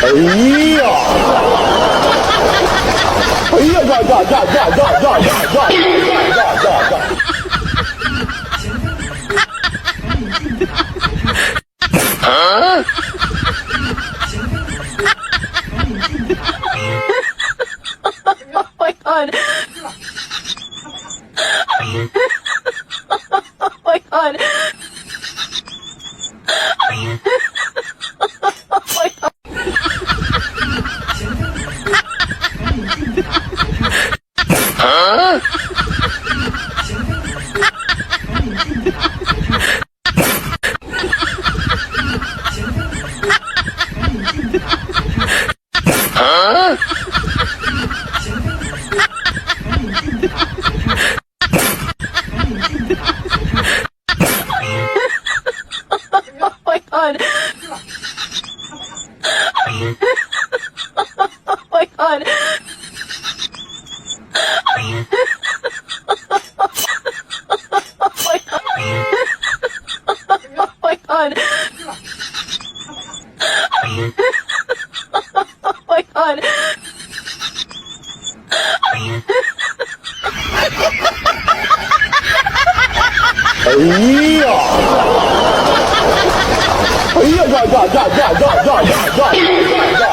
哎呀！哎呀呀呀呀呀呀呀呀呀！啊！Oh my god! Oh my god! Oh my god! Oh my god! Oh my god! Oh my god! Oh my god!哎呀！哎呀呀呀呀呀呀呀呀呀！